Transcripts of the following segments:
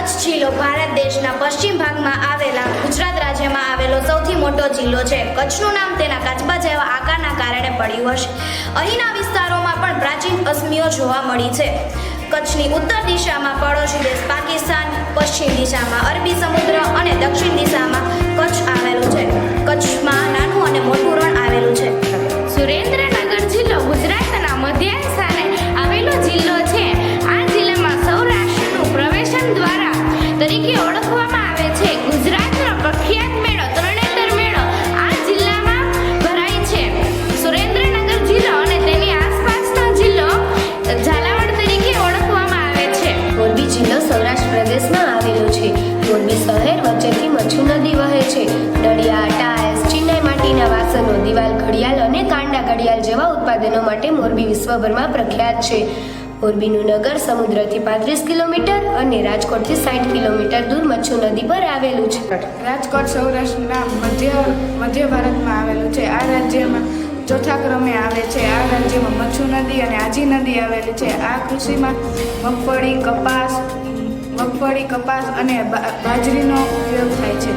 કચ્છ જિલ્લો ભારત દેશના પશ્ચિમ ભાગમાં આવેલા ગુજરાત રાજ્યમાં આવેલો સૌથી મોટો જિલ્લો છે. કચ્છનું નામ તેના કાચબા જેવા આકારના કારણે પડ્યું હશે. અહીંના વિસ્તારોમાં પણ પ્રાચીન અસ્મિઓ જોવા મળી છે. કચ્છની ઉત્તર દિશામાં પડોશી દેશ પાકિસ્તાન, પશ્ચિમ દિશામાં અરબી સમુદ્ર અને દક્ષિણ દિશામાં કચ્છ આવેલું છે. કચ્છમાં નાનું અને મોટું રણ આવેલું છે. સુરેન્દ્રનગર જિલ્લો ગુજરાતના મધ્ય સ્થાને આવેલો જિલ્લો છે. આ જિલ્લામાં સૌરાષ્ટ્રનું પ્રવેશન દ્વારા તરીકે ઓળખવામાં આવે છે. ગુજરાતનો પ્રખ્યાત મેળો તરણેતર મેળો આ જિલ્લામાં ભરાય છે. સુરેન્દ્રનગર જિલ્લો અને તેની આસપાસનો જિલ્લો ઝાલાવાડ તરીકે ઓળખવામાં આવે છે. મોરબી જિલ્લો સૌરાષ્ટ્ર પ્રદેશમાં આવેલો છે. મોરબી શહેર વચ્ચેથી મચ્છુ નદી વહે છે. નળિયા, ટાઇલ્સ, ચિનાઈ માટીના વાસણો, દિવાલ ઘડિયાળ અને કાંડા ઘડિયાળ જેવા ઉત્પાદનો માટે મોરબી વિશ્વભરમાં પ્રખ્યાત છે. મોરબીનું નગર સમુદ્રથી 35 કિલોમીટર અને રાજકોટથી 60 કિલોમીટર દૂર મચ્છુ નદી પર આવેલું છે. રાજકોટ સૌરાષ્ટ્રના મધ્ય ભારતમાં આવેલું છે. આ રાજ્યમાં ચોથા ક્રમે આવે છે. આ રાજ્યમાં મચ્છુ નદી અને આજી નદી આવેલી છે. આ કૃષિમાં મગફળી, કપાસ અને બાજરીનો ઉપયોગ થાય છે.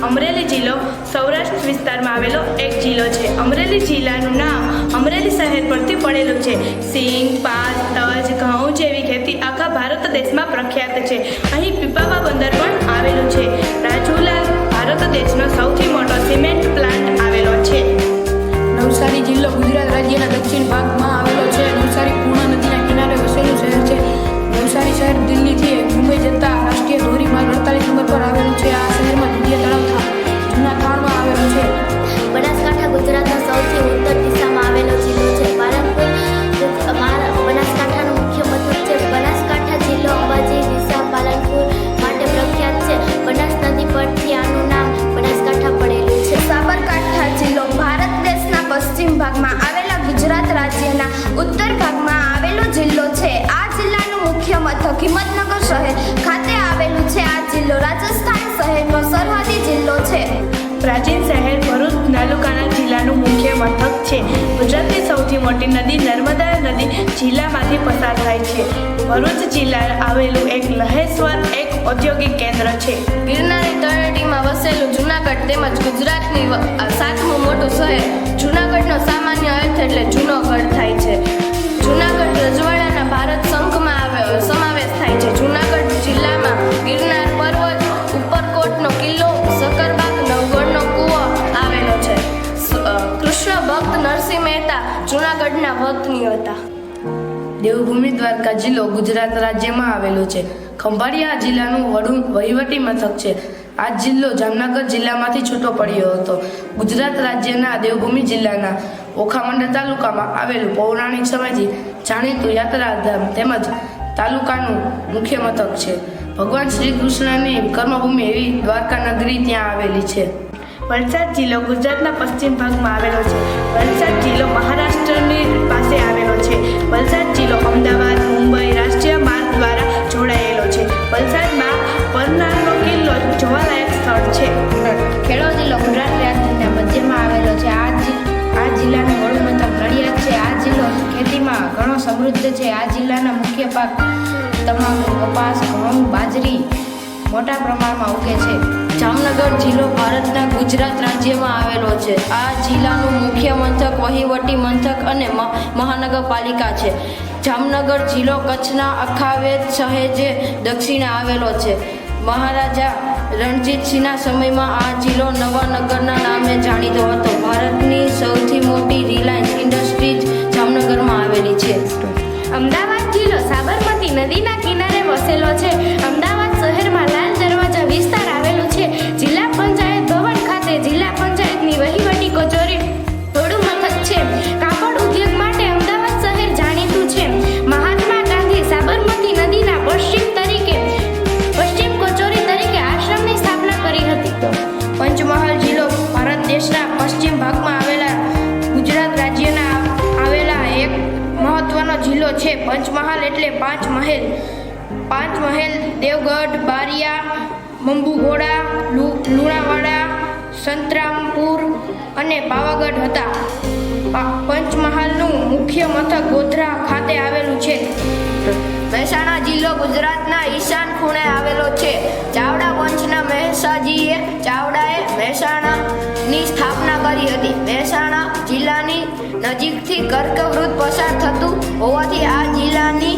અમરેલી જિલ્લો સૌરાષ્ટ્ર વિસ્તારમાં આવેલો એક જિલ્લો છે. અમરેલી જિલ્લાનું નામ અમરેલી શહેર પરથી પડેલું છે. સિંગ, પાસ, તજ, ઘઉં જેવી ખેતી આખા ભારત દેશમાં પ્રખ્યાત છે. અહીં પીપાવા બંદર પણ આવેલું છે. રાજુલા ભારત દેશનો સૌથી મોટો સિમેન્ટ પ્લાન્ટ આવેલો છે. નવસારી જિલ્લો ગુજરાત રાજ્યના દક્ષિણ ભાગમાં આવેલો છે. નવસારી પૂર્ણા નદીના કિનારે વસેલું શહેર છે. નવસારી શહેર દિલ્હીથી મુંબઈ જતા રાષ્ટ્રીય ધોરીમાર્ગ 48 નંબર પર આવેલું છે. આ શહેરમાં દુધિયા તળાવ જૂના કાળમાં આવેલું છે. બનાસકાંઠા ગુજરાતના સૌથી ઉત્તર દિશામાં આવેલો જિલ્લો છે. પાલનપુર બનાસકાંઠાનું મુખ્ય મથક છે. બનાસકાંઠા જિલ્લો અંબાજી દિશા પાલનપુર માટે પ્રખ્યાત છે. બનાસ નદી પરથી આનું નામ બનાસકાંઠા પડેલું છે. સાબરકાંઠા જિલ્લો ભારત દેશના પશ્ચિમ ભાગમાં આવેલા ગુજરાત રાજ્યના ઉત્તર ભાગમાં આવેલો જિલ્લો છે. આ જિલ્લાનું મુખ્ય મથક હિંમતનગર શહેર ખાતે આવેલું છે. આ જિલ્લો રાજસ્થાન શહેરનો સરહદી જિલ્લો છે. પ્રાચીન શહેર ભરૂચ તાલુકાના જિલ્લાનું મુખ્ય મથક છે. ગુજરાતની સૌથી મોટી નદી નર્મદા નદી જિલ્લામાંથી પસાર થાય છે. ભરૂચ જિલ્લા આવેલું એક લહેશ્વર એક ઔદ્યોગિક કેન્દ્ર છે. ગિરનારની તળેટીમાં વસેલું જૂનાગઢ તેમજ ગુજરાતની 7મું મોટું શહેર. જૂનાગઢનો સામાન્ય અર્થ એટલે જૂનો ગઢ થાય છે. જૂનાગઢ રજવાડાના ભારત સંઘમાં સમાવેશ થાય છે. જૂનાગઢ જિલ્લામાં ગિરનાર પર્વત, ઉપરકોટનો કિલ્લો, સકરબાગ, નવગણનો કૂવો આવેલો છે. કૃષ્ણ ભક્ત નરસિંહ મહેતા જૂનાગઢના વતની હતા. દેવભૂમિ દ્વારકા જિલ્લો ગુજરાત રાજ્યમાં આવેલો છે. ખંભાળિયા જિલ્લાનું વહીવટી મથક છે. આ જિલ્લો જામનગર જિલ્લામાંથી છૂટો પડ્યો હતો. ગુજરાત રાજ્યના દેવભૂમિ જિલ્લાના ઓખામંડળ તાલુકામાં આવેલું પૌરાણિક સમયથી જાણીતું યાત્રાધામ તેમજ તાલુકાનું મુખ્ય મથક છે. ભગવાન શ્રી કૃષ્ણની કર્મભૂમિ એવી દ્વારકા નગરી ત્યાં આવેલી છે. વલસાડ જિલ્લો ગુજરાતના પશ્ચિમ ભાગમાં આવેલો છે. વલસાડ જિલ્લો મહારાષ્ટ્રની પાસે આવેલો છે. વલસાડ જિલ્લો અમદાવાદ, મુંબઈ રાષ્ટ્રીય માર્ગ દ્વારા જોડાયેલો છે. વલસાડમાં પરનારનો કિલ્લો જોવાલાયક સ્થળ છે. ખેડો જિલ્લો ગુજરાત રાજ્યના મધ્યમાં આવેલો છે. આ જિલ્લાનું વડું મથક નડિયાદ છે. આ જિલ્લો ખેતીમાં ઘણો સમૃદ્ધ છે. આ જિલ્લાના મુખ્ય પાક તમાકુ, કપાસ, ઘઉં, બાજરી મોટા પ્રમાણમાં ઉગે છે. જામનગર જિલ્લો ભારતના ગુજરાત રાજ્યમાં આવેલો છે. આ જિલ્લાનું મુખ્ય મથક, વહીવટી મથક અને મહાનગરપાલિકા છે. જામનગર જિલ્લો કચ્છના અખાવેત સહેજે દક્ષિણે આવેલો છે. મહારાજા રણજીતસિંહના સમયમાં આ જિલ્લો નવાનગરના નામે જાણીતો હતો. ભારતની સૌથી મોટી રિલાયન્સ ઇન્ડસ્ટ્રીઝ જામનગરમાં આવેલી છે. અમદાવાદ જિલ્લો સાબરમતી નદીના કિનારે વસેલો છે. અમદાવાદ શહેરમાં લાલ દરવાજા વિસ્તાર આવેલો છે. જિલ્લા પંચાયત ભવન ખાતે જિલ્લા પંચાયતની વહીવટી કચેરી વડું મથક છે. કાપડ ઉદ્યોગ માટે અમદાવાદ શહેર જાણીતું છે. મહાત્મા ગાંધી સાબરમતી નદીના પશ્ચિમ કચોરી તરીકે આશ્રમની સ્થાપના કરી હતી. પંચમહાલ જિલ્લો ભારત દેશના પશ્ચિમ ભાગમાં આવેલા ગુજરાત રાજ્યના આવેલા એક મહત્વનો જિલ્લો છે. પંચમહાલ એટલે પાંચ મહેલ દેવગઢ, બારિયા, બંબુઘોડા, લુણાવાડા, સંતરામપુર અને પાવાગઢ હતા. પંચમહાલનું મુખ્ય મથક ગોધરા ખાતે આવેલું છે. મહેસાણા જિલ્લો ગુજરાતના ઈશાન ખૂણે આવેલો છે. ચાવડા વંશના મહેસાજીએ ચાવડાએ મહેસાણાની સ્થાપના કરી હતી. મહેસાણા જિલ્લાની નજીકથી કર્કવૃત પસાર થતું હોવાથી આ જિલ્લાની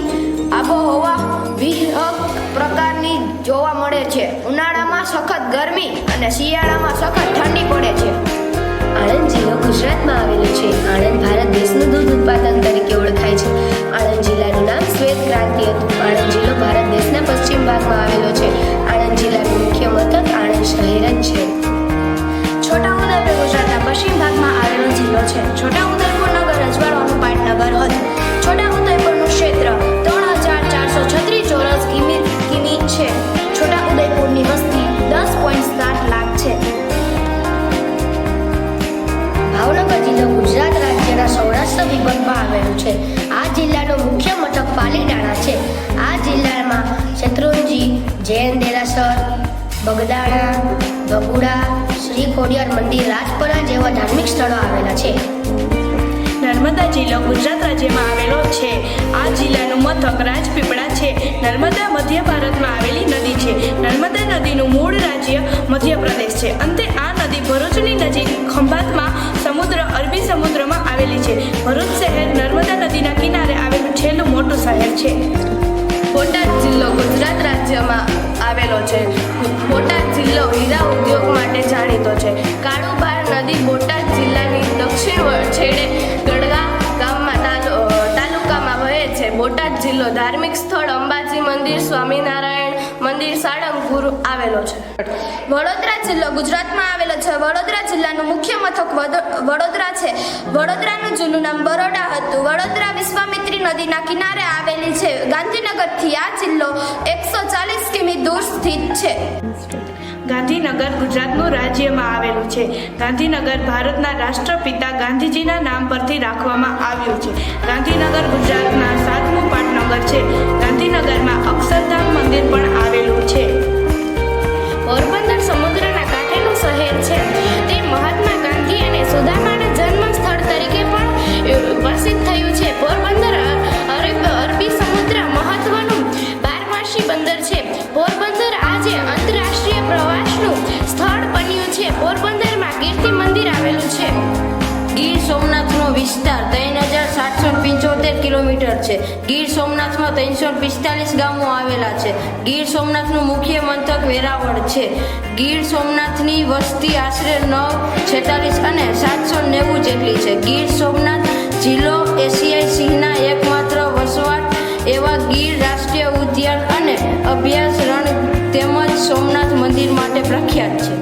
આબોહવા વિહંગ પ્રકારની જોવા મળે છે. ઉનાળામાં સખત ગરમી અને શિયાળામાં સખત ઠંડી પડે છે. આણંદ જિલ્લો ગુજરાતમાં આવેલો છે. આણંદ ભારત દેશનું દૂધ ઉત્પાદન તરીકે ઓળખાય છે. આણંદ જિલ્લાનું નામ શ્વેત ક્રાંતિ હતું. આણંદ જિલ્લો ભારત દેશના પશ્ચિમ ભાગમાં આવેલો છે. આણંદ જિલ્લાનું મુખ્ય મથક આણંદ શહેર જ છે. છોટાઉદેપુર ગુજરાતના પશ્ચિમ ભાગમાં આવેલો જિલ્લો છે. છોટાઉદેપુર નગર રજવાડાનું પાટનગર હતું. છોટાઉદેપુરનું ક્ષેત્ર 3436 ચોરસ કિમી છે. છોટાઉદેપુરની વસ્તી 10.7 લાખ છે. ભાવનગર જિલ્લો ગુજરાત રાજ્યના સૌરાષ્ટ્ર વિભાગમાં આવેલું છે. આ જિલ્લાનું મુખ્ય મથક પાલીતાણા છે. આ જિલ્લામાં શેત્રુંજી જૈન દેરાસર, બગદાણા, ભગુડા, શ્રી ખોડિયાર મંદિર, રાજપરા જેવા ધાર્મિક સ્થળો આવેલા છે. નર્મદા જિલ્લો ગુજરાત રાજ્યમાં આવેલો છે. આ જિલ્લાનું મથક રાજપીપળા છે. નર્મદા મધ્ય ભારતમાં આવેલી નદી છે. નર્મદા નદીનું મૂળ રાજ્ય મધ્યપ્રદેશ છે. અંતે આ નદી ભરૂચની નજીક ખંભાતમાં અરબી સમુદ્રમાં આવેલી છે. ભરૂચ શહેર નર્મદા નદીના કિનારે આવેલું છેલ્લું મોટું શહેર છે. બોટાદ જિલ્લો ગુજરાત રાજ્યમાં આવેલો છે. બોટાદ જિલ્લો હીરા ઉદ્યોગ માટે જાણીતો છે. કાળુભાર નદી બોટાદ જિલ્લાની દક્ષિણ છેડે ગઢડા ગામમાં તાલુકામાં વહે છે. બોટાદ જિલ્લો ધાર્મિક સ્થળ અંબાજી મંદિર, સ્વામિનારાયણ મંદિર, સાળંગપુર આવેલો છે. વડોદરા જિલ્લો ગુજરાતમાં આવેલો છે. વડોદરા જિલ્લાનું મુખ્ય મથક વડોદરા છે. વડોદરાનું જૂનું નામ બરોડા હતું. વડોદરા વિશ્વામિત્રી નદીના કિનારે આવેલી છે. ગાંધીનગરથી આ જિલ્લો 140 કિમી દૂર સ્થિત છે. ગાંધીનગર ગુજરાતનું રાજ્યમાં આવેલું છે. ગાંધીનગર ભારતના રાષ્ટ્રપિતા ગાંધીજીના નામ પરથી રાખવામાં આવ્યું છે. ગાંધીનગર ગુજરાતના 7મું પાટનગર છે. ગાંધીનગરમાં અક્ષરધામ મંદિર પણ આવેલું છે. પોરબંદર સમુદ્રના કાંઠેનું શહેર છે. તે મહાત્મા ગાંધી અને સુદામાના જન્મ સ્થળ તરીકે પણ પ્રસિદ્ધ થયું છે. પોરબંદર અરબી સમુદ્ર મહત્વનું બારમાસી બંદર છે. પોરબંદર આજે આંતરરાષ્ટ્રીય પ્રવાસનું સ્થળ બન્યું છે. પોરબંદરમાં કીર્તિ મંદિર આવેલું છે. ગીર સોમનાથનો વિસ્તાર 3775 કિલોમીટર છે. ગીર સોમનાથમાં 345 ગામો આવેલા છે. ગીર સોમનાથનું મુખ્ય મથક વેરાવળ છે. ગીર સોમનાથની વસ્તી આશરે 946 અને 790 જેટલી છે. ગીર સોમનાથ જિલ્લો એશિયાઈ સિંહના એકમાત્ર વસવાટ એવા ગીર રાષ્ટ્રીય ઉદ્યાન અને અભ્યાસ રણ તેમજ સોમનાથ મંદિર માટે પ્રખ્યાત છે.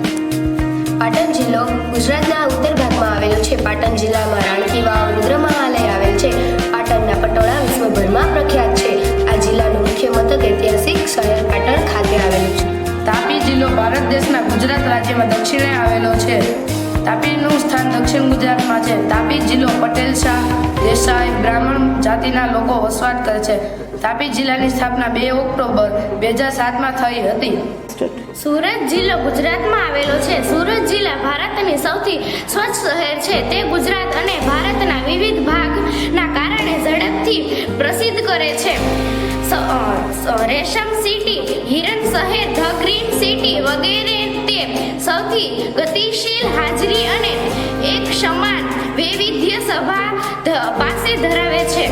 પાટણ જિલ્લો ગુજરાતના ઉત્તર ભાગમાં આવેલો છે. પાટણ જિલ્લામાં રાણકી વાવ, રુદ્ર મહાલય આવેલ છે. પાટણના પટોળા વિશ્વભરમાં પ્રખ્યાત છે. આ જિલ્લાનું મુખ્ય મથક ઐતિહાસિક શહેર પાટણ ખાતે આવેલું છે. તાપી જિલ્લો ભારત દેશના ગુજરાત રાજ્યમાં દક્ષિણે આવેલો છે. તાપીનું સ્થાન દક્ષિણ ગુજરાતમાં છે. તાપી જિલ્લો પટેલ, શાહ, દેસાઈ, બ્રાહ્મણ જાતિના લોકો વસવાટ કરે છે. તાપી જિલ્લાની સ્થાપના 2 ઓક્ટોબર 2007માં થઈ હતી. સુરત જિલ્લો ગુજરાતમાં આવેલો છે. સુરત જિલ્લા ભારતની સૌથી સ્વચ્છ શહેર છે. તે ગુજરાત અને ભારતના વિવિધ ભાગના કારણે ઝડપથી પ્રસિદ્ધ કરે છે. રેશમ સિટી, હિરન શહેર, ધ ગ્રીન સિટી વગેરે તે સૌથી ગતિશીલ હાજરી અને એક સમાન વૈવિધ્ય સભા પાસે ધરાવે છે.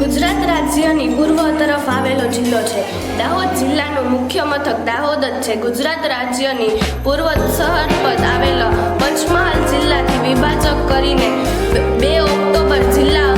ગુજરાત રાજ્યની પૂર્વ તરફ આવેલો જિલ્લો છે. દાહોદ જિલ્લાનું મુખ્ય મથક દાહોદ જ છે. ગુજરાત રાજ્યની પૂર્વ સરહદ આવેલા પંચમહાલ જિલ્લાથી વિભાજક કરીને 2 ઓક્ટોબર જિલ્લા